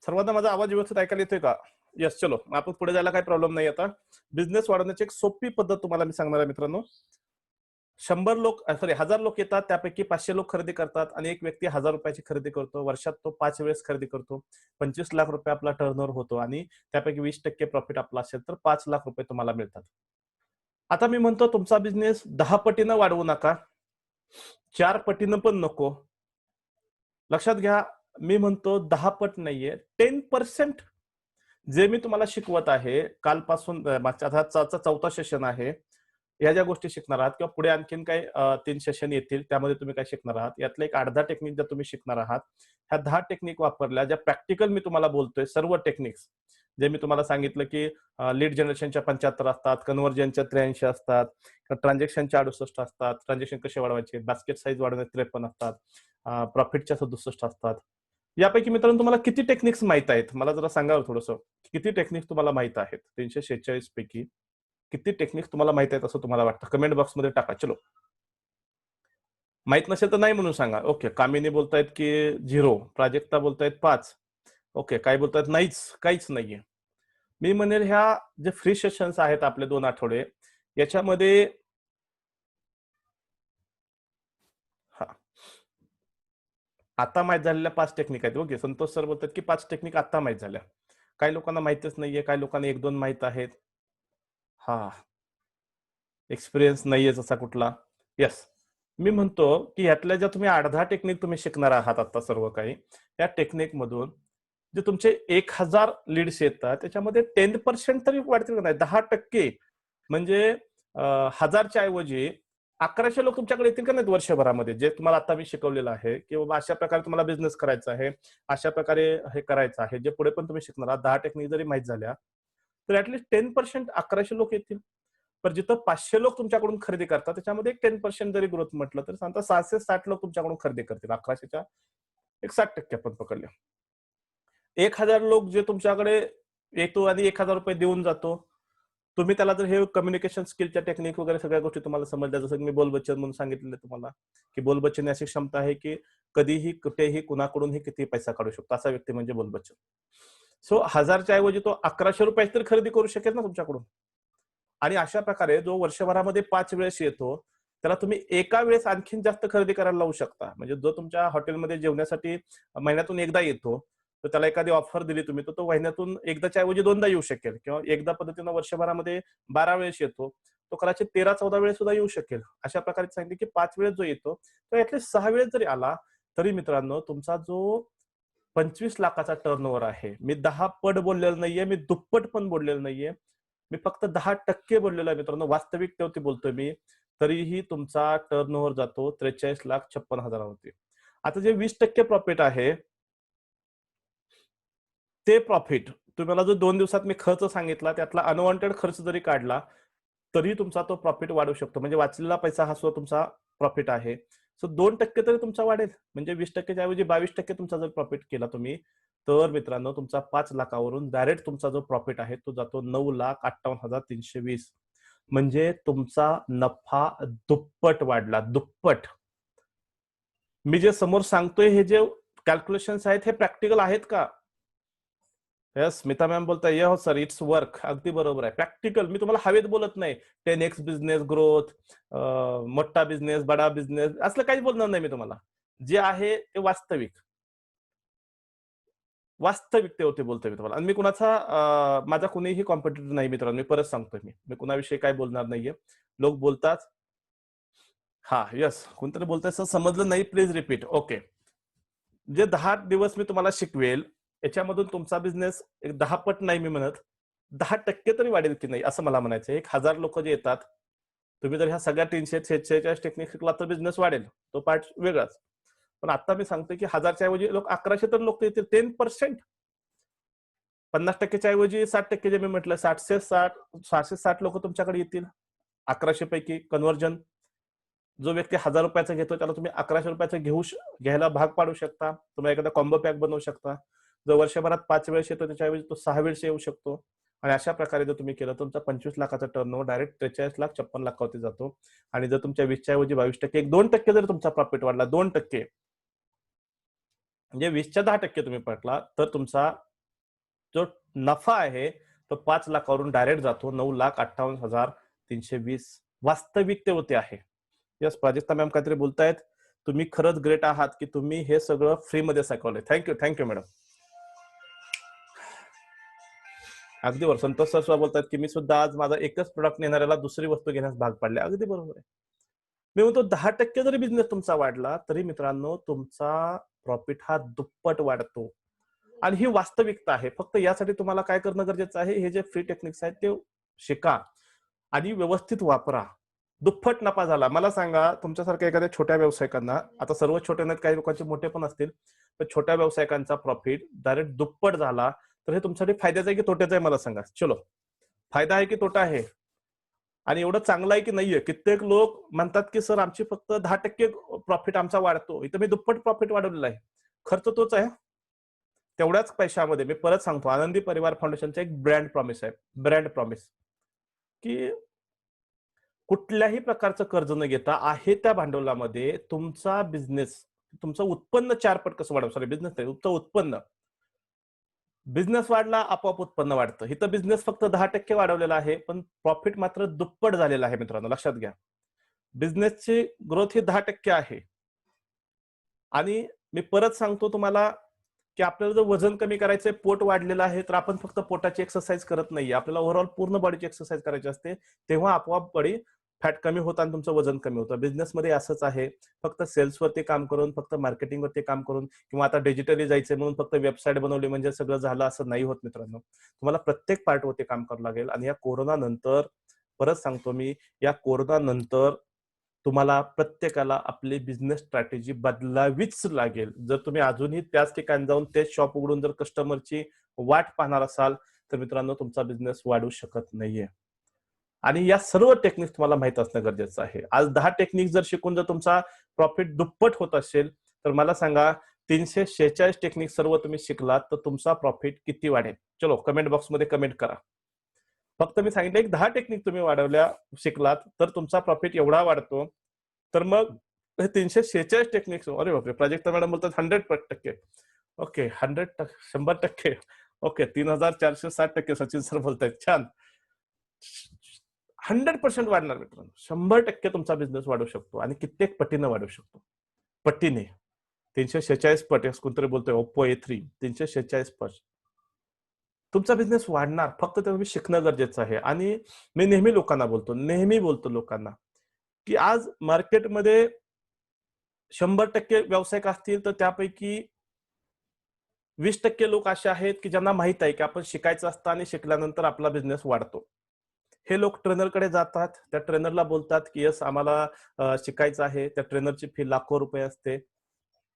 सर्वांना माझा आवाज व्यवस्थित ऐकायला येतोय का? येस, चलो आपण पुढे जायला काही प्रॉब्लेम नाही. आता बिझनेस वाढवण्याची एक सोपी पद्धत तुम्हाला मी सांगणार आहे मित्रांनो. 100 लोक, सॉरी 1000 लोक येतात, त्यापैकी 500 लोक खरेदी करतात आणि एक व्यक्ती ₹1000 खरेदी करतो. वर्षात तो 5 वेळेस खरेदी करतो. 25 लाख रुपये आपला टर्नओव्हर होतो आणि त्यापैकी 20% प्रॉफिट आपला असेल तर 5 लाख रुपये तुम्हाला मिळतात. आता मी म्हणतो तुमचा बिझनेस 10 पटीनं वाढवू नका, 4 पटीनं पण नको. लक्षात घ्या, मी म्हणतो 10 पट नाहीये, 10% जे मी तुम्हाला शिकवत आहे कालपासून, मागच्या आजचा 4था सेशन आहे. या ज्या गोष्टी शिकणार आहात किंवा पुढे आणखीन काही 3 सेशन येतील, त्यामध्ये तुम्ही काय शिकणार आहात, यातलं एक 8-10 टेक्निक ज्या तुम्ही शिकणार आहात, ह्या 10 टेक्निक वापरल्या, ज्या प्रॅक्टिकल मी तुम्हाला बोलतोय, सर्व टेक्निक्स जे मी तुम्हाला सांगितलं की लीड जनरेशनच्या 75 असतात, कन्व्हर्जनच्या 83 असतात, ट्रान्झॅक्शनच्या 68 असतात, ट्रान्झॅक्शन कसे वाढवायचे, बास्केट साईज वाढवण्याचे 53 असतात, प्रॉफिटच्या 67 असतात. यापैकी मित्रांनो तुम्हाला किती टेक्निक्स माहित आहेत? मला जरा सांगा थोडंसं. किती टेक्निक्स तुम्हाला माहित आहेत? 346 पैकी किती टेक्निक्स तुम्हाला माहित आहेत असं तुम्हाला वाटतं? कमेंट बॉक्समध्ये टाका. चलो. माहित नसेल तर नाही म्हणून सांगा. ओके. कामिनी बोलतायत की 0, प्राजक्ता बोलतायत 5. ओके. काय बोलतायत? नाहीच, काहीच नाहीये. मी म्हणेल ह्या जे फ्री सेशन्स आहेत आपले 2 आठवडे, याच्यामध्ये आता माहित झालेल्या 5 टेक्निक आहेत. ओके. संतोष सर बोलतात की 5 टेक्निक आता माहित झाल्या. काही लोकांना माहितच नाहीये, काही लोकांना 1-2 माहित आहेत. हा, एक्सपिरियन्स नाहीये असा कुठला. येस. मी म्हणतो की यातल्या ज्या तुम्ही 8-10 टेक्निक तुम्ही शिकणार आहात आता सर्व काही, या टेक्निक मधून जे तुमचे 1000 लीड्स येतात त्याच्यामध्ये 10% तरी वाढतील का नाही? 10% म्हणजे 1000च्या ऐवजी 1100 लोक तुमच्याकडे येतील का नाहीत वर्षभरामध्ये, जे तुम्हाला आता मी शिकवलेलं आहे की बाबा अशा प्रकारे तुम्हाला बिझनेस करायचा आहे, अशा प्रकारे हे करायचं आहे, जे पुढे पण तुम्ही शिकणार आहात. 10 टेक्निक जरी माहित झाल्या तर ऍटलीस्ट 10% 1100 लोक येतील. पण जिथं 500 लोक तुमच्याकडून खरेदी करतात त्याच्यामध्ये 10% जरी ग्रोथ म्हटलं तर सांगता 660 लोक तुमच्याकडून खरेदी करतील. 1100च्या एक 60% आपण पकडले. 1000 लोक जे तुमच्याकडे येतो आणि ₹1000 देऊन जातो. तुम्ही त्याला जर हे कम्युनिकेशन स्किलच्या टेक्निक वगैरे सगळ्या गोष्टी तुम्हाला समजल्या, जसं की मी बोलबच्चन म्हणून सांगितलेलं तुम्हाला, की बोलबच्चन अशी क्षमता आहे की कधीही, कुठेही, कुणाकडूनही किती पैसा काढू शकतो, असा व्यक्ती म्हणजे बोलबच्चन. सो 1000च्या ऐवजी तो ₹1100 तरी खरेदी करू शकेल ना तुमच्याकडून. आणि अशा प्रकारे जो वर्षभरामध्ये 5 वेळेस येतो, त्याला तुम्ही एका वेळेस आणखीन जास्त खरेदी करायला लावू शकता. म्हणजे जो तुमच्या हॉटेलमध्ये जेवण्यासाठी महिन्यातून एकदा येतो, तर त्याला एखादी ऑफर दिली तुम्ही, तर तो महिन्यातून एकदाच्या ऐवजी 2दा येऊ शकेल किंवा एकदा पद्धतीनं वर्षभरामध्ये 12 वेळेस येतो, तो कदाचित 13-14 वेळेस सुद्धा येऊ शकेल. अशा प्रकारे सांगितले की 5 वेळेस जो येतो, तो ऍटलीस्ट 6 वेळेस जरी आला, तरी मित्रांनो तुमचा जो 25 लाखाचा टर्नओव्हर आहे, मी 10 पट बोललेलं नाहीये, मी दुप्पट पण बोललेलं नाहीये, मी फक्त 10% बोललेलो आहे मित्रांनो, वास्तविकतेवरती बोलतोय मी. तरीही तुमचा टर्नओव्हर जातो 43,56,000 आता जे 20% प्रॉफिट आहे, ते प्रॉफिट तुम्हाला जो 2 दिवसात मी खर्च सांगितला, त्यातला अनवॉन्टेड खर्च जरी काढला, तरी तुमचा तो प्रॉफिट वाढू शकतो. म्हणजे वाचलेला पैसा हा सुद्धा तुमचा प्रॉफिट आहे. सो 2% तरी तुमचा वाढेल. म्हणजे 20%च्या ऐवजी 22% तुमचा जर प्रॉफिट केला तुम्ही, तर मित्रांनो तुमचा 5 लाखावरून डायरेक्ट तुमचा जो प्रॉफिट आहे तो जातो 9,58,320. म्हणजे तुमचा नफा दुप्पट वाढला, दुप्पट. मी जे समोर सांगतोय हे जे कॅल्क्युलेशन्स आहेत हे प्रॅक्टिकल आहेत का? येस, स्मिता मॅम बोलताय, हो सर, इट्स वर्क. अगदी बरोबर आहे. प्रॅक्टिकल. मी तुम्हाला हवेत बोलत नाही. 10x बिझनेस ग्रोथ, मोठा बिझनेस, बडा बिझनेस, असलं काहीच बोलणार नाही मी तुम्हाला. जे आहे ते वास्तविक. वास्तविकतेवरती बोलतोय मी तुम्हाला. आणि मी कुणाचा माझा कुणीही कॉम्पिटिटर नाही मित्रांनो. मी परत सांगतोय मी कुणाविषयी काय बोलणार नाहीये. लोक बोलतात. हा, येस. कोणतरी बोलताय सर समजलं नाही, प्लीज रिपीट. ओके. जे 10 दिवस मी तुम्हाला शिकवेल, याच्यामधून तुमचा बिझनेस एक 10 पट नाही मी म्हणत, 10% तरी वाढेल की नाही असं मला म्हणायचं आहे. 1000 लोक जे येतात, तुम्ही जर ह्या सगळ्या 346 टेक्निक शिकला तर बिझनेस वाढेल. तो पार्ट वेगळाच. पण आता मी सांगतोय की 1000च्या ऐवजी 1100 तर लोक येतील. 10%. 50%च्या ऐवजी 60% जे मी म्हटलं, 660 लोक तुमच्याकडे येतील. 1100 पैकी कन्व्हर्जन. जो व्यक्ती ₹1000 घेतो त्याला तुम्ही ₹1100 घ्यायला भाग पाडू शकता. तुम्ही एखादा कॉम्बो पॅक बनवू शकता. जो वर्षभरात 5 वेळेस येतो त्याच्याऐवजी तो 6 वेळेस येऊ शकतो. आणि अशा प्रकारे जर तुम्ही केलं तर तुमचा 25 लाखाचा टर्नओव्हर डायरेक्ट 43,56,00,000 जातो. आणि जर तुमच्या 20च्या ऐवजी 22%, एक 2% जर तुमचा प्रॉफिट वाढला, 2%, म्हणजे 20च्या 10% तुम्ही पकडला तर तुमचा जो नफा आहे तो 5 लाखावरून डायरेक्ट जातो 9,58,320 वास्तविकतेवरती आहे. यस, प्राजक्ता मॅम काहीतरी बोलतायत. तुम्ही खरंच ग्रेट आहात की तुम्ही हे सगळं फ्रीमध्ये शिकवलंय. Thank you madam. अगदी बरोबर. संतोष सर सुद्धा बोलतात की मी सुद्धा आज माझा एकच प्रोडक्ट नेणाऱ्याला दुसरी वस्तू घेण्यास भाग पाडले. अगदी बरोबर आहे. मी म्हणतो 10% जरी बिझनेस तुमचा वाढला तरी मित्रांनो तुमचा प्रॉफिट हा दुप्पट वाढतो. आणि ही वास्तविकता आहे. फक्त यासाठी तुम्हाला काय करणं गरजेचं आहे, हे जे फ्री टेक्निक्स आहेत ते शिका आणि व्यवस्थित वापरा. दुप्पट नफा झाला. मला सांगा तुमच्यासारख्या एखाद्या छोट्या व्यावसायिकांना, आता सर्व छोटे नाहीत, काही लोकांचे मोठे पण असतील, तर छोट्या व्यावसायिकांचा प्रॉफिट डायरेक्ट दुप्पट झाला तर हे तुमच्यासाठी फायद्याचं आहे की तोट्याचं आहे मला सांगा. चलो, फायदा आहे की तोटा आहे? आणि एवढं चांगलं आहे की नाहीये? कित्येक लोक म्हणतात की सर आमची फक्त 10% प्रॉफिट आमचा वाढतो. इथं मी दुप्पट प्रॉफिट वाढवलेला आहे. खर्च तोच आहे. तेवढ्याच पैशामध्ये मी परत सांगतो, आनंदी परिवार फाउंडेशनचा एक ब्रँड प्रॉमिस आहे. ब्रँड प्रॉमिस की कुठल्याही प्रकारचं कर्ज न घेता आहे त्या भांडवलामध्ये तुमचा बिझनेस, तुमचं उत्पन्न 4 पट कसं वाढवं, सॉरी बिझनेस नाही, तुमचं उत्पन्न. बिझनेस वाढला आपोआप उत्पन्न वाढतं. इथं बिझनेस फक्त 10% वाढवलेला आहे, पण प्रॉफिट मात्र दुप्पट झालेला आहे मित्रांनो, लक्षात घ्या. बिझनेसची ग्रोथ ही 10% आहे. आणि मी परत सांगतो तुम्हाला की आपल्याला जर वजन कमी करायचंय, पोट वाढलेलं आहे, तर आपण फक्त पोटाची एक्सरसाइज करत नाहीये. आपल्याला ओव्हरऑल पूर्ण बॉडीची एक्सरसाइज करायची असते. तेव्हा आपोआप बॉडी फॅट कमी होतं आणि तुमचं वजन कमी होतं. बिझनेसमध्ये असंच आहे. फक्त सेल्सवरती काम करून, फक्त मार्केटिंगवरती काम करून किंवा आता डिजिटली जायचंय म्हणून फक्त वेबसाईट बनवली म्हणजे सगळं झालं असं नाही होत मित्रांनो. तुम्हाला प्रत्येक पार्टवरती काम करावं लागेल आणि या कोरोना नंतर, परत सांगतो मी, या कोरोना नंतर तुम्हाला प्रत्येकाला आपली बिझनेस स्ट्रॅटेजी बदलावीच लागेल. जर तुम्ही अजूनही त्याच ठिकाणी जाऊन तेच शॉप उघडून जर कस्टमरची वाट पाहणार असाल तर मित्रांनो तुमचा बिझनेस वाढू शकत नाहीये. आणि या सर्व टेक्निक्स तुम्हाला माहित असणं गरजेचं आहे. आज 10 टेक्निक जर शिकून जर तुमचा प्रॉफिट दुप्पट होत असेल तर मला सांगा 346 टेक्निक सर्व तुम्ही शिकलात तर तुमचा प्रॉफिट किती वाढेल? चलो कमेंट बॉक्समध्ये कमेंट करा. फक्त मी सांगितलं एक 10 टेक्निक तुम्ही शिकलात तर तुमचा प्रॉफिट एवढा वाढतो. तर मग हे 346 टेक्निक्स, अरे बापरे, प्राजक्ता मॅडम बोलतात 100%. ओके, 100%. ओके, 3,460% सचिन सर बोलतायत. छान. 100% वाढणार मित्रांनो. 100% तुमचा बिझनेस वाढू शकतो आणि कित्येक पटीनं वाढू शकतो. पटीने. 346 पट, कोणतरी बोलतोय ओप्पो A3 346 पट. तुमचा बिझनेस वाढणार. फक्त ते तुम्ही शिकणं गरजेचं आहे. आणि मी नेहमी बोलतो लोकांना की आज मार्केटमध्ये 100% व्यावसायिक असतील तर त्यापैकी 20% लोक असे आहेत की ज्यांना माहित आहे की आपण शिकायचं असतं आणि शिकल्यानंतर आपला बिझनेस वाढतो. हे लोक ट्रेनरकडे जातात, त्या ट्रेनरला बोलतात की यस आम्हाला शिकायचं आहे. त्या ट्रेनरची फी लाखो रुपये असते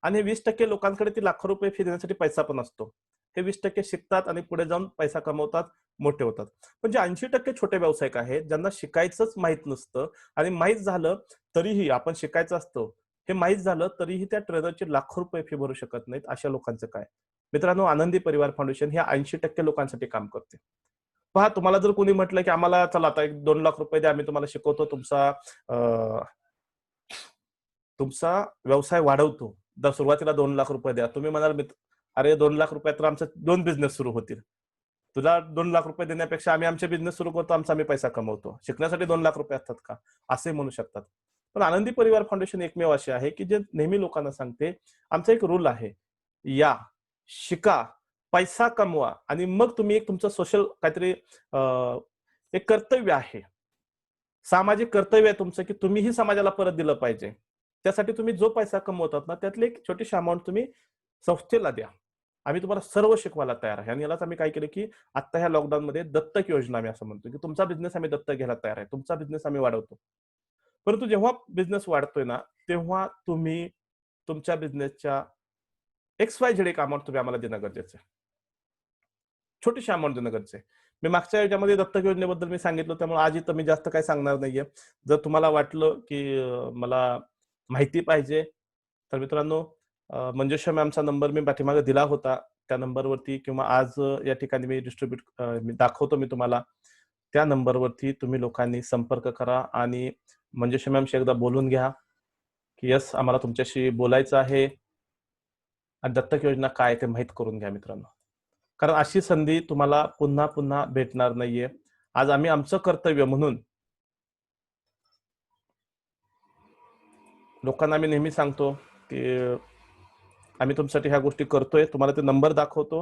आणि 20% लोकांकडे ती लाखो रुपये फी देण्यासाठी पैसा पण असतो. हे 20% शिकतात आणि पुढे जाऊन पैसा कमवतात, मोठे होतात. म्हणजे 80% छोटे व्यावसायिक आहेत ज्यांना शिकायचंच माहित नसतं आणि माहित झालं तरीही आपण शिकायचं असतं हे माहित झालं तरीही त्या ट्रेनरची लाखो रुपये फी भरू शकत नाहीत. अशा लोकांचं काय? मित्रांनो, आनंदी परिवार फाउंडेशन हे 80% लोकांसाठी काम करते. पहा, तुम्हाला जर कोणी म्हटलं की आम्हाला चला आता 2 लाख रुपये द्या, आम्ही तुम्हाला शिकवतो, तुमचा व्यवसाय वाढवतो. सुरुवातीला 2 लाख रुपये द्या. तुम्ही म्हणाल अरे 2 लाख रुपयात तर आमचे 2 बिझनेस सुरू होतील. तुला 2 लाख रुपये देण्यापेक्षा आम्ही आमचे बिझनेस सुरू करतो, आम्ही पैसा कमवतो. शिकण्यासाठी 2 लाख रुपये असतात का? असे म्हणू शकतात. पण आनंदी परिवार फाउंडेशन एकमेव असे आहे की जे नेहमी लोकांना सांगते, आमचा एक रूल आहे, या, शिका, पैसा कमवा आणि मग तुम्ही एक तुमचं सोशल काहीतरी एक कर्तव्य आहे, सामाजिक कर्तव्य आहे तुमचं की तुम्हीही समाजाला परत दिलं पाहिजे. त्यासाठी तुम्ही जो पैसा कमवतात ना त्यातली एक छोटीशी अमाउंट तुम्ही संस्थेला द्या. आम्ही तुम्हाला सर्व शिकवायला तयार आहे. आणि यालाच आम्ही काय केलं की आता ह्या लॉकडाऊनमध्ये दत्तक योजना आम्ही असं म्हणतो की तुमचा बिझनेस आम्ही दत्तक घ्यायला तयार आहे. तुमचा बिझनेस आम्ही वाढवतो. परंतु जेव्हा बिझनेस वाढतोय ना तेव्हा तुम्ही तुमच्या बिझनेसच्या XYZ एक अमाउंट तुम्ही आम्हाला देणं गरजेचं आहे. छोटीशी अमाउंट देणं गरजेचं आहे. मी मागच्या याच्यामध्ये दत्तक योजनेबद्दल मी सांगितलं, त्यामुळे आज इथं मी जास्त काही सांगणार नाहीये. जर तुम्हाला वाटलं की मला माहिती पाहिजे तर मित्रांनो, मंजुषा मॅमचा नंबर मी पाठीमागे दिला होता. त्या नंबरवरती किंवा आज या ठिकाणी मी दाखवतो मी तुम्हाला. त्या नंबरवरती तुम्ही लोकांनी संपर्क करा आणि मंजुषा मॅमशी एकदा बोलून घ्या की यस आम्हाला तुमच्याशी बोलायचं आहे आणि दत्तक योजना काय ते माहीत करून घ्या मित्रांनो. कारण अशी संधी तुम्हाला पुन्हा पुन्हा भेटणार नाहीये. आज आम्ही आमचं कर्तव्य म्हणून लोकांना आम्ही नेहमी सांगतो की आम्ही तुमच्यासाठी ह्या गोष्टी करतोय. तुम्हाला ते नंबर दाखवतो.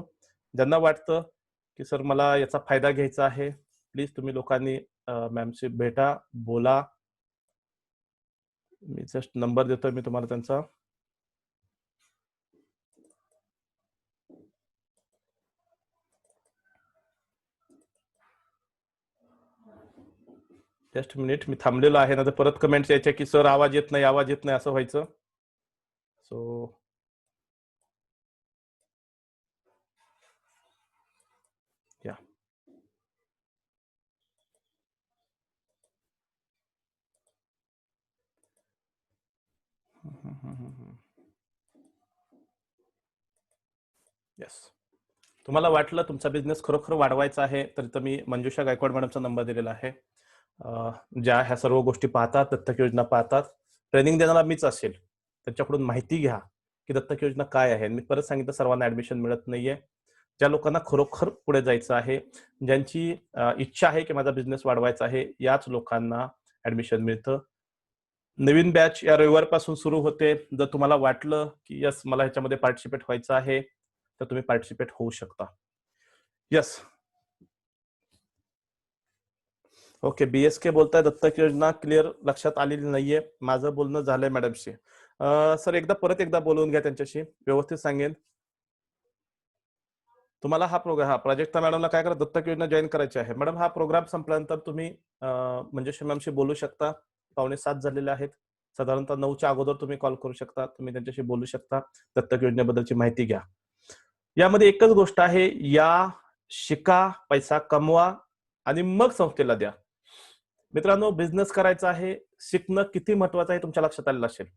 ज्यांना वाटतं की सर मला याचा फायदा घ्यायचा आहे, प्लीज तुम्ही लोकांनी मॅमशी भेटा, बोला. मी जस्ट नंबर देतोय मी तुम्हाला त्यांचा. जस्ट मिनिट, मी थांबलेलो आहे ना, तर परत कमेंट्स यायच्या की सर आवाज येत नाही, आवाज येत नाही असं व्हायचं. सो या. येस. तुम्हाला वाटलं तुमचा बिझनेस खरोखर वाढवायचा आहे, तर इथं मी मंजुषा गायकवाड मॅडमचा नंबर दिलेला आहे. ज्या ह्या सर्व गोष्टी पाहतात, दत्तक योजना पाहतात. ट्रेनिंग देणारा मीच असेल. त्यांच्याकडून माहिती घ्या की दत्तक योजना काय आहे. मी परत सांगितलं सर्वांना ऍडमिशन मिळत नाहीये. ज्या लोकांना खरोखर पुढे जायचं आहे, ज्यांची इच्छा आहे की माझा बिझनेस वाढवायचा आहे, याच लोकांना ऍडमिशन मिळतं. नवीन बॅच या रविवारपासून सुरू होते. जर तुम्हाला वाटलं की यस मला ह्याच्यामध्ये पार्टिसिपेट व्हायचं आहे, तर तुम्ही पार्टिसिपेट होऊ शकता. यस. ओके. BSK बोलताय दत्तक योजना क्लिअर लक्षात आलेली नाहीये. माझं बोलणं झालंय मॅडमशी. सर परत एकदा बोलवून घ्या त्यांच्याशी. व्यवस्थित सांगेन. तुम्हाला हा प्रोग्राम प्राजक्ता मॅडमला काय करा, दत्तक योजना जॉईन करायची आहे. मॅडम हा प्रोग्राम संपल्यानंतर तुम्ही मंजुषा मॅमशी बोलू शकता. 6:45 झालेले आहेत. साधारणतः 9च्या अगोदर तुम्ही कॉल करू शकता. तुम्ही त्यांच्याशी बोलू शकता. दत्तक योजनेबद्दलची माहिती घ्या. यामध्ये एकच गोष्ट आहे, या, शिका, पैसा कमवा आणि मग संस्थेला द्या. मित्रांनो, बिझनेस करायचा आहे, शिकणं किती महत्वाचं आहे तुमच्या लक्षात आलेलं असेल.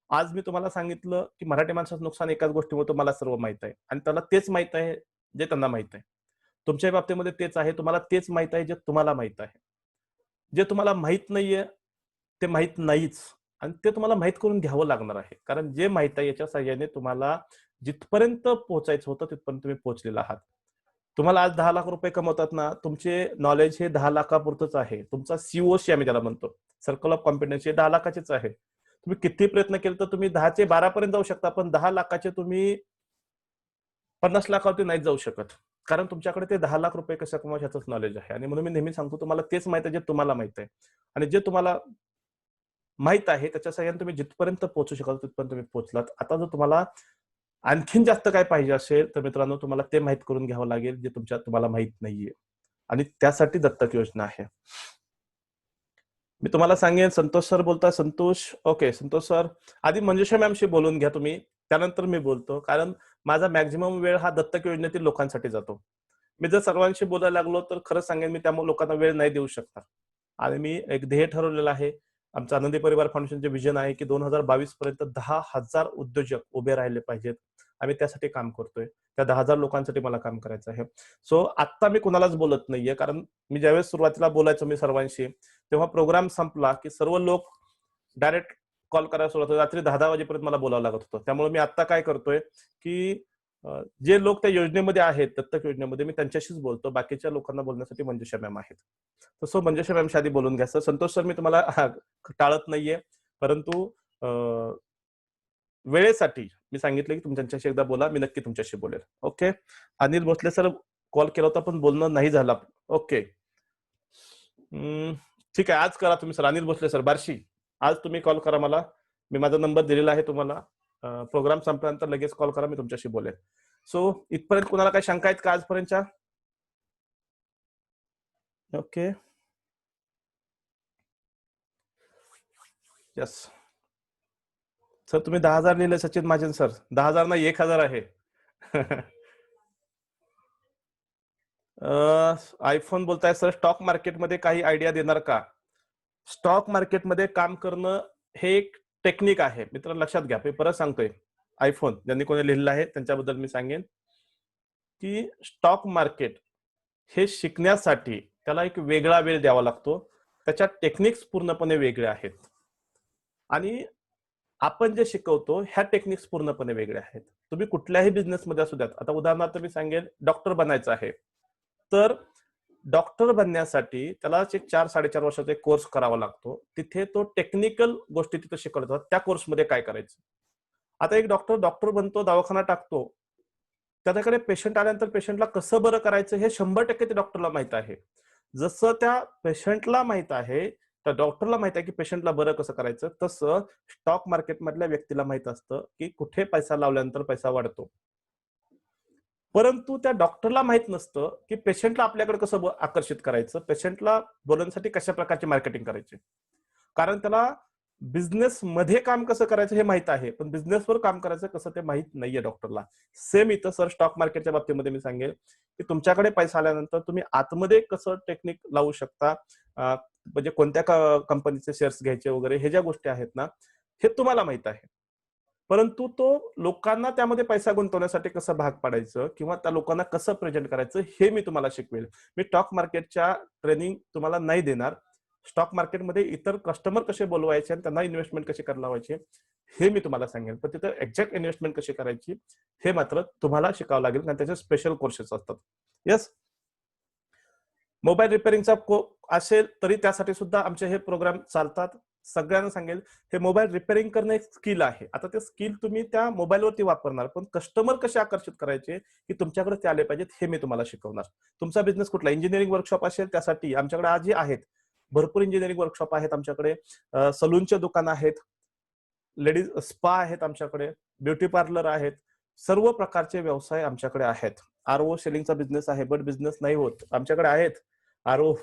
आज मी तुम्हाला सांगितलं की मराठी माणसाचं नुकसान एकाच गोष्टीमुळे मला सर्व माहित आहे आणि त्याला तेच माहित आहे जे त्यांना माहित आहे. तुमच्या बाबतीमध्ये तेच आहे, तुम्हाला तेच माहित आहे जे तुम्हाला माहित आहे. जे तुम्हाला माहित नाहीये ते माहित नाहीच आणि ते तुम्हाला माहित करून घ्यावं लागणार आहे. कारण जे माहित आहे याच्या सहाय्याने तुम्हाला जिथपर्यंत पोहोचायचं होतं तिथपर्यंत तुम्ही पोहोचलेला आहात. तुम्हाला आज 10 लाख रुपये कमवतात ना, तुमचे नॉलेज हे 10 लाखापुरतच आहे. तुमचा COC आम्ही त्याला म्हणतो, सर्कल ऑफ कॉम्पिटन्सी 10 लाखाचेच आहे. तुम्ही किती प्रयत्न केले तर तुम्ही 10 चे 12 पर्यंत जाऊ शकता, पण 10 लाखाचे तुम्ही 50 लाखावरती नाही जाऊ शकत. कारण तुमच्याकडे ते 10 लाख रुपये कशा कमवायचे ह्याचंच नॉलेज आहे. आणि म्हणून मी नेहमी सांगतो तुम्हाला तेच माहित आहे जे तुम्हाला माहित आहे. आणि जे तुम्हाला माहित आहे त्याच्या सहाय्याने तुम्ही जिथपर्यंत पोहोचू शकाल तिथपर्यंत तुम्ही पोहोचलात. आता जर तुम्हाला आणखीन जास्त काय पाहिजे असेल तर मित्रांनो तुम्हाला ते माहित करून घ्यावं लागेल जे तुम्हाला माहित नाहीये. आणि त्यासाठी दत्तक योजना आहे. मी तुम्हाला सांगेन, संतोष सर बोलताय. Santosh, okay Santosh sir. आधी मंजुषा मॅमशी बोलून घ्या तुम्ही, त्यानंतर मी बोलतो. कारण माझा मॅक्झिमम वेळ हा दत्तक योजनेतील लोकांसाठी जातो. मी जर सर्वांशी बोलायला लागलो तर खरं सांगेन मी त्यामुळे लोकांना वेळ नाही देऊ शकणार. आणि मी एक ध्येय ठरवलेलं आहे. आमचं आनंदी परिवार फाउंडेशनचे विजन आहे की 2022 पर्यंत 10,000 उद्योजक उभे राहिले पाहिजेत. आम्ही त्यासाठी काम करतोय. त्या 10,000 लोकांसाठी मला काम करायचं आहे. सो आत्ता मी कुणालाच बोलत नाहीये, कारण मी ज्यावेळेस सुरुवातीला बोलायचो मी सर्वांशी, तेव्हा प्रोग्राम संपला की सर्व लोक डायरेक्ट कॉल करायला सुरुवात होती. रात्री 10-10 वाजेपर्यंत मला बोलावं लागत होतं. त्यामुळे मी आता काय करतोय की जे लोक त्या योजनेमध्ये आहेत, दत्तक योजनेमध्ये, मी त्यांच्याशीच बोलतो. बाकीच्या लोकांना बोलण्यासाठी मंजुषा मॅम आहेत. तसं मंजुषा मॅमशी आधी बोलून घ्या. सर संतोष सर, मी तुम्हाला टाळत नाहीये, परंतु वेळेसाठी मी सांगितलं की तुम्ही त्यांच्याशी एकदा बोला. मी नक्की तुमच्याशी बोलेल. Okay. Anil Bhosle sir call केला होता पण बोलणं नाही झालं. ओके. ठीक आहे, आज करा तुम्ही सर. अनिल भोसले सर, बार्शी, आज तुम्ही कॉल करा मला. मी माझा नंबर दिलेला आहे तुम्हाला. प्रोग्राम संपल्यानंतर लगेच कॉल करा, मी तुमच्याशी बोलेल. सो इथपर्यंत कुणाला काही शंका आहेत का आजपर्यंतच्या? ओके. यस. सर तुम्ही 10,000 लिहिले सचिन महाजन सर. 10,000 नाही, 1,000 आहे. आयफोन बोलताय सर, स्टॉक मार्केटमध्ये काही आयडिया देणार का? स्टॉक मार्केटमध्ये काम करणं हे एक टेक्निक आहे. मित्र लक्षात घ्या. मी परत सांगतोय. आयफोन ज्यांनी कोणी लिहिलेलं आहे त्यांच्याबद्दल मी सांगेन की स्टॉक मार्केट हे शिकण्यासाठी त्याला एक वेगळा वेळ द्यावा लागतो. त्याच्या टेक्निक्स पूर्णपणे वेगळ्या आहेत. आणि आपण जे शिकवतो ह्या टेक्निक्स पूर्णपणे वेगळ्या आहेत. तुम्ही कुठल्याही बिझनेसमध्ये असू द्यात. आता उदाहरणार्थ मी सांगेन डॉक्टर बनायचं आहे. तर डॉक्टर बनण्यासाठी त्याला एक 4-4.5 वर्षाचा एक कोर्स करावा लागतो. तिथे तो टेक्निकल गोष्टी तिथे शिकवल्या जातात. त्या कोर्समध्ये काय करायचं? आता एक डॉक्टर बनतो, दवाखाना टाकतो. त्याच्याकडे पेशंट आल्यानंतर पेशंटला कसं बरं करायचं हे 100% त्या डॉक्टरला माहीत आहे. जसं त्या पेशंटला माहीत आहे, त्या डॉक्टरला माहीत आहे, की पेशंटला बरं कसं करायचं, तसं स्टॉक मार्केटमधल्या व्यक्तीला माहीत असतं, की कुठे पैसा लावल्यानंतर पैसा वाढतो. परंतु त्या डॉक्टरला माहित नसतं, की पेशंटला आपल्याकडे कसं आकर्षित करायचं, पेशंटला बोलवण्यासाठी कशा प्रकारची मार्केटिंग करायची. कारण त्याला बिझनेसमध्ये काम कसं करायचं हे माहित आहे, पण बिझनेसवर काम करायचं कसं ते माहित नाहीये डॉक्टरला. सेम इथं सर स्टॉक मार्केटच्या बाबतीमध्ये मी सांगेल, की तुमच्याकडे पैसा आल्यानंतर तुम्ही आतमध्ये कसं टेक्निक लावू शकता, म्हणजे कोणत्या कंपनीचे शेअर्स घ्यायचे वगैरे हे ज्या गोष्टी आहेत ना, हे तुम्हाला माहित आहे. परंतु तो लोकांना त्यामध्ये पैसा गुंतवण्यासाठी कसं भाग पाडायचं किंवा त्या लोकांना कसं प्रेझेंट करायचं हे मी तुम्हाला शिकवेल. मी स्टॉक मार्केटच्या ट्रेनिंग तुम्हाला नाही देणार. स्टॉक मार्केटमध्ये इतर कस्टमर कसे बोलवायचे आणि त्यांना इन्व्हेस्टमेंट कशी करायला लावायची हे मी तुम्हाला सांगेन. पण तिथं एक्झॅक्ट इन्व्हेस्टमेंट कशी करायची हे मात्र तुम्हाला शिकावं लागेल कारण त्याचे स्पेशल कोर्सेस असतात. येस. मोबाईल रिपेअरिंगचा असेल तरी त्यासाठी सुद्धा आमचे हे प्रोग्राम चालतात. सगळ्यांना सांगेल हे मोबाईल रिपेअरिंग करणं एक स्किल आहे. आता ते स्किल तुम्ही त्या मोबाईलवरती वापरणार, पण कस्टमर कसे आकर्षित करायचे की तुमच्याकडे ते आले पाहिजेत हे मी तुम्हाला शिकवणार. तुमचा बिझनेस कुठला इंजिनिअरिंग वर्कशॉप असेल त्यासाठी आमच्याकडे आजही आहेत. भरपूर इंजिनिअरिंग वर्कशॉप आहेत आमच्याकडे. सलूनचे दुकान आहेत, लेडीज स्पा आहेत आमच्याकडे, ब्युटी पार्लर आहेत. सर्व प्रकारचे व्यवसाय आमच्याकडे आहेत. आरओ सेलिंगचा बिझनेस आहे, बट बिझनेस नाही होत. आमच्याकडे आहेत. आरओ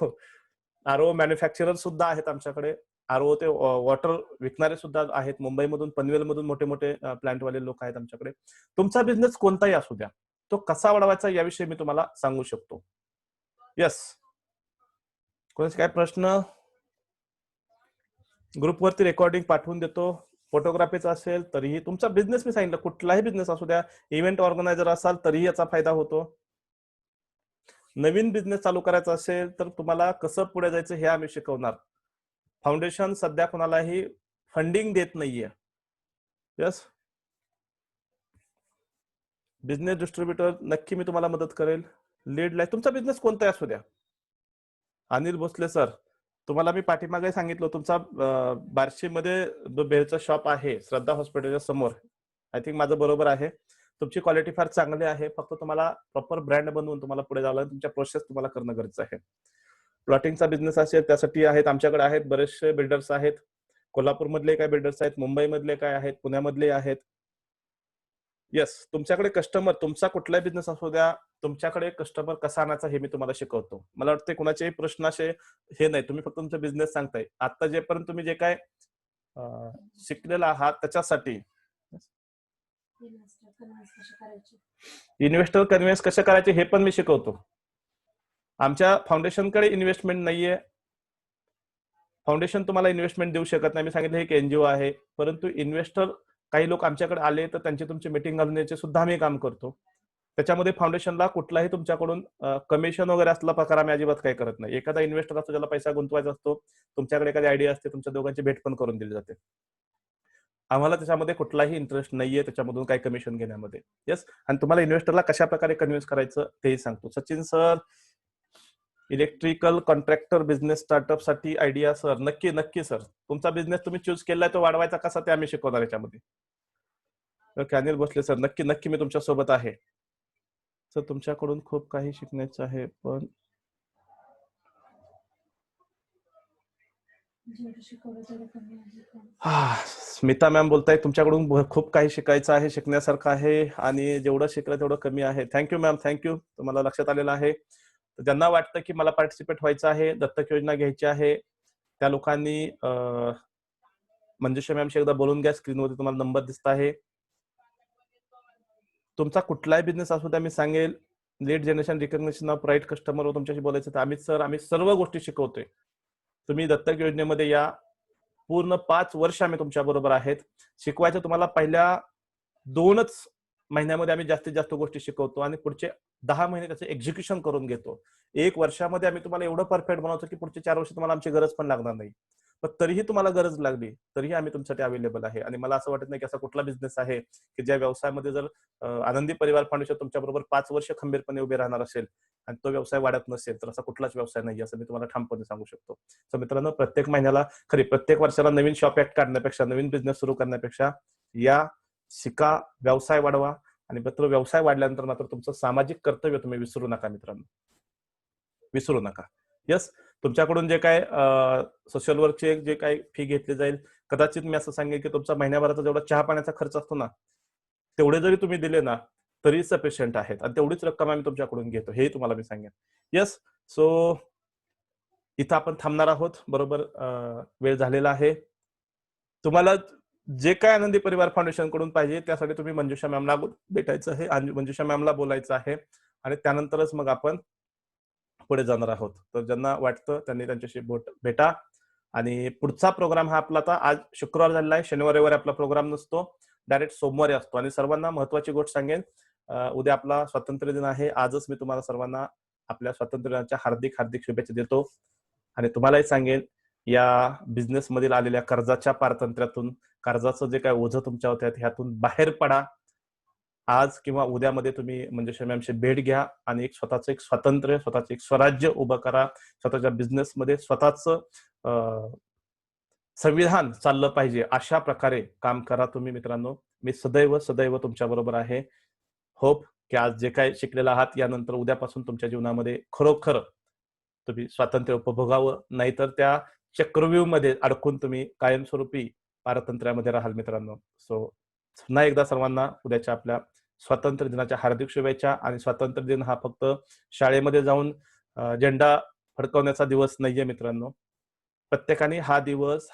आरओ मॅन्युफॅक्चरर सुद्धा आहेत आमच्याकडे. आरओ ते वॉटर विकणारे सुद्धा आहेत. मुंबईमधून, पनवेलमधून मोठे-मोठे प्लांटवाले लोक आहेत आमच्याकडे. तुमचा बिझनेस कोणताही असू द्या. तो कसा वाढवायचा याविषयी मी तुम्हाला सांगू शकतो. येस. कोणाचे काय प्रश्न? ग्रुपवरती रेकॉर्डिंग पाठवून देतो. फोटोग्राफीचा असेल तरीही तुमचा बिझनेस मी सांगितलं कुठलाही बिझनेस असू द्या. इव्हेंट ऑर्गनायझर असाल तरीही याचा फायदा होतो. नवीन बिझनेस चालू करायचा असेल तर तुम्हाला कसं पुढे जायचं हे आम्ही शिकवणार. फाउंडेशन सध्या कोणालाही फंडिंग देत नाहीये. यस. बिझनेस डिस्ट्रीब्युटर नक्की मी तुम्हाला मदत करेल. लीड लाईन तुमचा बिझनेस कोणताही असू द्या. अनिल भोसले सर, तुम्हाला मी पाठीमागे सांगितलं तुमचा बार्शीमध्ये जो बेलचा शॉप आहे श्रद्धा हॉस्पिटलच्या समोर, आय थिंक माझं बरोबर आहे. तुमची क्वालिटी फार चांगली आहे. फक्त तुम्हाला प्रॉपर ब्रँड बनवून तुम्हाला पुढे जावं लागेल. तुमच्या प्रोसेस तुम्हाला करणं गरजेचं आहे. प्लॉटिंगचा बिझनेस असेल त्यासाठी आहेत आमच्याकडे आहेत बरेचसे बिल्डर्स आहेत. कोल्हापूरमधले काय बिल्डर्स आहेत, मुंबईमधले काय आहेत, पुण्यामधले आहेत. येस. तुमच्याकडे कस्टमर तुमचा कुठलाही बिझनेस असू द्या, तुमच्याकडे कस्टमर कसा आणायचा हे मी तुम्हाला शिकवतो. मला वाटतं कुणाचेही प्रश्न असे हे नाही. तुम्ही फक्त तुमचा बिझनेस सांगताय. आता जेपर्यंत तुम्ही जे काय शिकलेला आहात त्याच्यासाठी इन्व्हेस्टर कन्व्हिन्स कसे करायचे हे पण मी शिकवतो. आमच्या फाउंडेशनकडे इन्व्हेस्टमेंट नाहीये. फाउंडेशन तुम्हाला इन्व्हेस्टमेंट देऊ शकत नाही. मी सांगितलं हे एक एनजीओ आहे. परंतु इन्व्हेस्टर काही लोक आमच्याकडे आले तर त्यांची तुमची मीटिंग घालण्याचे सुद्धा आम्ही काम करतो. त्याच्यामध्ये फाउंडेशनला कुठलाही तुमच्याकडून कमिशन वगैरे असला प्रकार आम्ही अजिबात काही करत नाही. एखादा इन्व्हेस्टर असतो ज्याला पैसा गुंतवायचा असतो, तुमच्याकडे एखादी आयडिया असते, तुमच्या दोघांची भेट पण करून दिली जाते. आम्हाला त्याच्यामध्ये कुठलाही इंटरेस्ट नाहीये त्याच्यामधून काही कमिशन घेण्यामध्ये. येस. आणि तुम्हाला इन्व्हेस्टरला कशा प्रकारे कन्व्हिन्स करायचं तेही सांगतो. Sachin sir, electrical contractor business startup साठी आयडिया सर. नक्की नक्की सर. तुमचा बिझनेस तुम्ही चूज केलाय तो वाढवायचा कसा ते आम्ही शिकवणार याच्यामध्ये. ओके. अनिल भोसले सर, नक्की नक्की मी तुमच्या सोबत आहे. सर तुमच्याकडून खूप काही शिकण्याचं आहे पण स्मिता मॅम बोलताय तुमच्याकडून खूप काही शिकायचं आहे, शिकण्यासारखं आहे आणि जेवढं शिकलं तेवढं कमी आहे. Thank you ma'am, thank you. तुम्हाला लक्षात आलेलं आहे. ज्यांना वाटतं की मला पार्टिसिपेट व्हायचं आहे, दत्तक योजना घ्यायची आहे, त्या लोकांनी मंजुषा मॅमशी एकदा बोलून घ्या. स्क्रीनवरती तुम्हाला नंबर दिसत आहे. तुमचा कुठलाही बिझनेस असू द्या मी सांगेल lead generation, recognition of right customer तुमच्याशी बोलायचं तर आम्ही सर्व गोष्टी शिकवतोय. तुम्ही दत्तक योजनेमध्ये या. पूर्ण 5 वर्ष आम्ही तुमच्या बरोबर आहेत. शिकवायचं तुम्हाला पहिल्या 2च महिन्यामध्ये आम्ही जास्तीत जास्त गोष्टी शिकवतो आणि पुढचे 10 महिने त्याचे एक्झिक्युशन करून घेतो. 1 वर्षामध्ये आम्ही तुम्हाला एवढं परफेक्ट बनवतो की पुढचे 4 वर्ष तुम्हाला आमची गरज पण लागणार नाही. पण तरीही तुम्हाला गरज लागली, तरीही आम्ही तुमच्यासाठी अवेलेबल आहे. आणि मला असं वाटत नाही की असा कुठला बिझनेस आहे, की ज्या व्यवसायामध्ये जर आनंदी परिवार फाउंडेशन तुमच्याबरोबर 5 वर्ष खंबीरपणे उभे राहणार असेल आणि तो व्यवसाय वाढत नसेल, तर असा कुठलाच व्यवसाय नाही असं मी तुम्हाला ठामपणे सांगू शकतो. तर मित्रांनो, प्रत्येक महिन्याला प्रत्येक वर्षाला नवीन शॉप ॲक्ट काढण्यापेक्षा, नवीन बिझनेस सुरू करण्यापेक्षा या, शिका, व्यवसाय वाढवा आणि मात्र व्यवसाय वाढल्यानंतर मात्र तुमचं सामाजिक कर्तव्य तुम्ही विसरू नका मित्रांनो. विसरू नका. येस, तुमच्याकडून जे काय सोशल वर्कचे जे काही फी घेतली जाईल, कदाचित मी असं सांगेन की तुमचा महिन्याभराचा जेवढा चहा-पाण्याचा खर्च असतो ना, तेवढे जरी तुम्ही दिले ना, तरी सफिशियंट आहेत आणि तेवढीच रक्कम आम्ही तुमच्याकडून घेतो, हेही तुम्हाला मी सांगेन. येस, सो इथं आपण थांबणार आहोत. बरोबर वेळ झालेला आहे. तुम्हाला जे काय आनंदी परिवार फाउंडेशनकडून पाहिजे त्यासाठी तुम्ही मंजुषा मॅमला भेटायचं आहे आणि मंजुषा मॅमला बोलायचं आहे आणि त्यानंतरच मग आपण पुढे जाणार आहोत. तर ज्यांना वाटतं त्यांनी त्यांच्याशी भेटा आणि पुढचा प्रोग्राम हा आपला आता आज शुक्रवार झालेला आहे. शनिवार, रविवारी आपला प्रोग्राम नसतो. डायरेक्ट सोमवारी असतो आणि सर्वांना महत्त्वाची गोष्ट सांगेन, उद्या आपला स्वातंत्र्य दिन आहे. आजच मी तुम्हाला सर्वांना आपल्या स्वातंत्र्य दिनाच्या हार्दिक, हार्दिक शुभेच्छा देतो आणि तुम्हालाही सांगेन, या बिझनेसमधील आलेल्या कर्जाच्या पारतंत्र्यातून, कर्जाचं जे काही ओझं तुमच्यावर आहे, ह्यातून बाहेर पडा. आज किंवा उद्यामध्ये तुम्ही मंजुषा मॅमची भेट घ्या आणि एक स्वतःचं एक स्वातंत्र्य, स्वतःचं एक स्वराज्य उभं करा. स्वतःच्या बिझनेसमध्ये स्वतःचं संविधान चाललं पाहिजे, अशा प्रकारे काम करा तुम्ही मित्रांनो. मी सदैव, सदैव तुमच्याबरोबर आहे. होप की आज जे काही शिकलेला आहात, यानंतर उद्यापासून तुमच्या जीवनामध्ये खरोखर तुम्ही स्वातंत्र्य उपभोगावं, नाहीतर त्या चक्रव्यूहमध्ये अडकून तुम्ही कायमस्वरूपी पारतंत्र्यामध्ये राहाल मित्रांनो. सो पुन्हा एकदा सर्वांना उद्याच्या आपल्या स्वातंत्र्य दिनाच्या हार्दिक शुभेच्छा. आणि स्वातंत्र्य दिन हा फक्त शाळेमध्ये जाऊन झेंडा फडकवण्याचा दिवस नाहीये मित्रांनो. प्रत्येकाने हा दिवस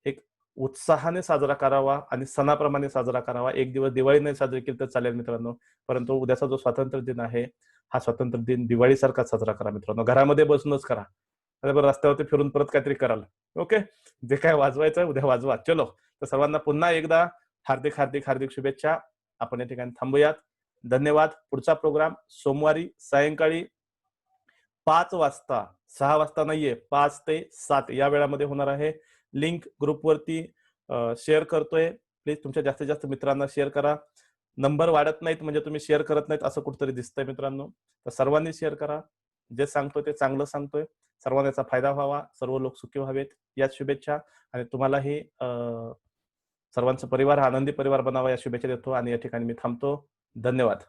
एक उत्साहाने साजरा करावा आणि सणाप्रमाणे साजरा करावा. एक दिवस दिवाळी नाही साजरी केली तर चालेल मित्रांनो, परंतु उद्याचा जो स्वातंत्र्य दिन आहे, हा स्वातंत्र्य दिन दिवाळीसारखा साजरा करा मित्रांनो. घरामध्ये बसूनच करा. बरं, रस्त्यावरती फिरून परत काहीतरी कराल. ओके. जे काय वाजवायचं उद्या वाजवा. चलो. तर सर्वांना पुन्हा एकदा हार्दिक, हार्दिक, हार्दिक शुभेच्छा. आपण या ठिकाणी थांबूयात. धन्यवाद. पुढचा प्रोग्राम सोमवारी सायंकाळी 5 वाजता, 6 वाजता नाहीये, 5 ते 7 या वेळामध्ये होणार आहे. लिंक ग्रुपवरती शेअर करतोय. प्लीज तुमच्या जास्तीत जास्त मित्रांना शेअर करा. नंबर वाढत नाहीत म्हणजे तुम्ही शेअर करत नाहीत असं कुठेतरी दिसतंय मित्रांनो. तर सर्वांनी शेअर करा. जे सांगतोय ते चांगलं सांगतोय. सर्वांना याचा फायदा व्हावा, सर्व लोक सुखी व्हावेत, याच शुभेच्छा. आणि तुम्हालाही सर्वांचा परिवार आनंदी परिवार बनावा या शुभेच्छा देतो आणि या ठिकाणी मी थांबतो. धन्यवाद.